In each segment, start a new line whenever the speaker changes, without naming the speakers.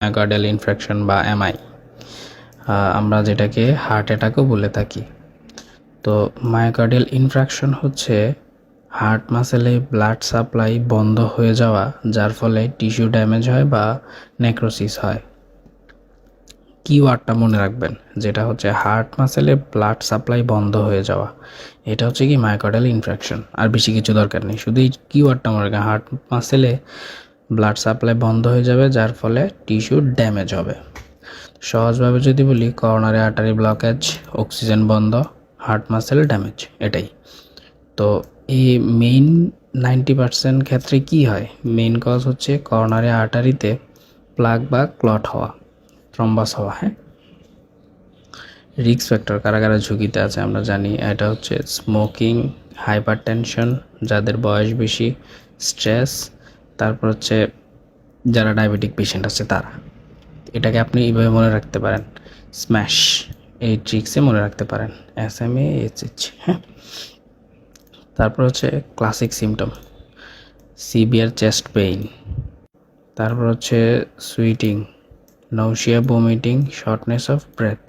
Myocardial infraction বা MI, আমরা যেটাকে হার্ট অ্যাটাকও বলে থাকি। তো মায়োকার্ডিয়াল ইনফ্রাকশন হচ্ছে হার্ট মাসেলে ব্লাড সাপ্লাই বন্ধ হয়ে যাওয়া, যার ফলে টিস্যু ড্যামেজ হয় বা নেক্রোসিস হয়। কিওয়ার্ডটা মনে রাখবেন, যেটা হচ্ছে হার্ট মাসেলে ব্লাড সাপ্লাই বন্ধ হয়ে যাওয়া, এটা হচ্ছে কি মায়োকার্ডিয়াল ইনফ্রাকশন। আর বেশি কিছু দরকার নেই, শুধু এই কিওয়ার্ডটা মনে রাখবেন, হার্ট মাসেলে ব্লাড সাপ্লাই বন্ধ হয়ে যাবে, যার ফলে টিস্যু ড্যামেজ হবে। সহজভাবে যদি বলি, করোনারি আর্টারি ব্লকেজ, অক্সিজেন বন্ধ, হার্ট মাসেল ড্যামেজ, এটাই। তো এই মেইন 90% ক্ষেত্রে কি হয়, মেইন কজ হচ্ছে করোনারি আর্টারিতে প্লাগ বা ক্লট হওয়া, থ্রম্বাস হওয়া। হ্যাঁ, রিস্ক ফ্যাক্টর কারা কারা ঝুঁকিতে আছে আমরা জানি, এটা হচ্ছে স্মোকিং, হাইপারটেনশন, যাদের বয়স বেশি, স্ট্রেস, তারপর হচ্ছে যারা ডায়াবেটিক পেশেন্ট আছে তারা। এটাকে আপনি এইভাবে মনে রাখতে পারেন, স্ম্যাশ, এই ট্রিক্সে মনে রাখতে পারেন, SMASH। হ্যাঁ, তারপর হচ্ছে classic symptom, severe chest pain, তারপর হচ্ছে sweating, নৌশিয়া, vomiting, shortness of breadth.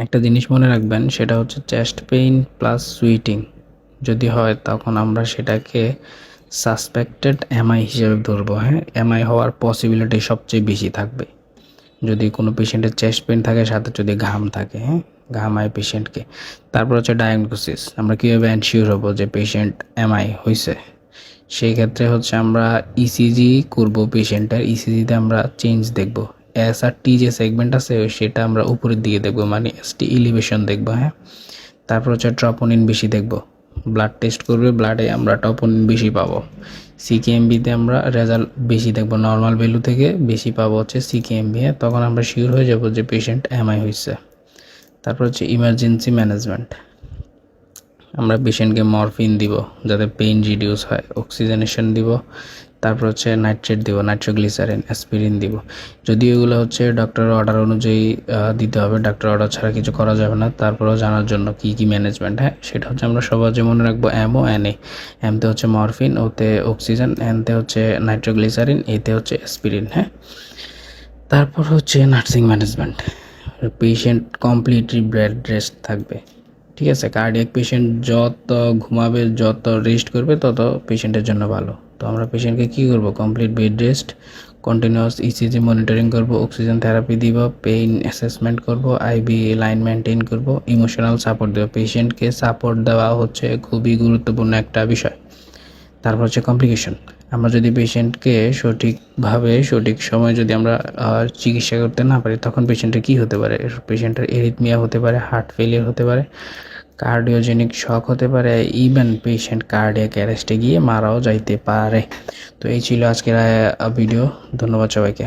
একটা জিনিস মনে রাখবেন, সেটা হচ্ছে চেস্ট পেইন প্লাস সুইটিং যদি হয়, তখন আমরা সেটাকে সাসপেক্টেড এমআই হিসেবে ধরবো। হ্যাঁ, এমআই হওয়ার পসিবিলিটি সবচেয়ে বেশি থাকবে যদি কোনো পেশেন্টের চেস্ট পেইন থাকে, সাথে যদি ঘাম থাকে। হ্যাঁ, ঘামায় পেশেন্টকে। তারপর হচ্ছে ডায়াগনোসিস, আমরা কীভাবে এনশিওর হবো যে পেশেন্ট এমআই হয়েছে। সেই ক্ষেত্রে হচ্ছে আমরা ইসিজি করব, পেশেন্টের ইসিজিতে আমরা চেঞ্জ দেখব, এস আর টি যে সেগমেন্ট আছে সেটা আমরা উপরের দিকে দেখব, মানে এসটি এলিভেশন দেখব। হ্যাঁ, তারপর হচ্ছে ট্রপোনিন বেশি দেখব, ব্লাড টেস্ট করবে, ব্লাডে আমরা ট্রপোনিন বেশি পাবো। সিকেএমবিতে আমরা রেজাল্ট বেশি দেখব, নর্মাল ভ্যালু থেকে বেশি পাবো হচ্ছে সিকেএমবি। তখন আমরা শিওর হয়ে যাব যে পেশেন্ট এমআই হয়েছে। তারপর হচ্ছে ইমার্জেন্সি ম্যানেজমেন্ট, আমরা পেশেন্টকে মরফিন দিব যাতে পেইন রিডিউস হয়, অক্সিজেনেশন দিব, তারপর হচ্ছে নাইট্রেট দিব, নাইট্রোগ্লিসারিন, অ্যাসপিরিন দিব। যদি এগুলো হচ্ছে ডক্টরের অর্ডার অনুযায়ী দিতে হবে, ডক্টর অর্ডার ছাড়া কিছু করা যাবে না। তারপরেও জানার জন্য কী কী ম্যানেজমেন্ট, হ্যাঁ, সেটা হচ্ছে আমরা সহজে মনে রাখবো। এমও এনএ, এমতে হচ্ছে মরফিন, ওতে অক্সিজেন, এনতে হচ্ছে নাইট্রোগ্লিসারিন, এতে হচ্ছে অ্যাসপিরিন। হ্যাঁ, তারপর হচ্ছে nursing management, patient completely bed rest থাকবে। ঠিক আছে, কার্ডিয়াক পেশেন্ট যত ঘুমাবে, যত রেস্ট করবে, তত পেশেন্টের জন্য ভালো। তো আমরা পেশেন্টকে কী করব, complete bed rest, continuous ECG monitoring করব, অক্সিজেন থেরাপি দিব, পেইন অ্যাসেসমেন্ট করব, আইবি লাইন মেনটেন করব, ইমোশনাল সাপোর্ট দেবো। পেশেন্টকে সাপোর্ট দেওয়া হচ্ছে খুবই গুরুত্বপূর্ণ একটা বিষয়। তারপর হচ্ছে কমপ্লিকেশন, আমরা যদি পেশেন্টকে সঠিকভাবে সঠিক সময়ে যদি আমরা চিকিৎসা করতে না পারি, তখন পেশেন্টের কী হতে পারে, পেশেন্টের এরিথমিয়া হতে পারে, হার্ট ফেলিয়ার হতে পারে, কার্ডিওজেনিক শক হতে পারে, ইভেন পেশেন্ট কার্ডিয়াক অ্যারেস্টে গিয়ে মারাও যাইতে পারে। তো এই ছিল আজকের ভিডিও। ধন্যবাদ সবাইকে।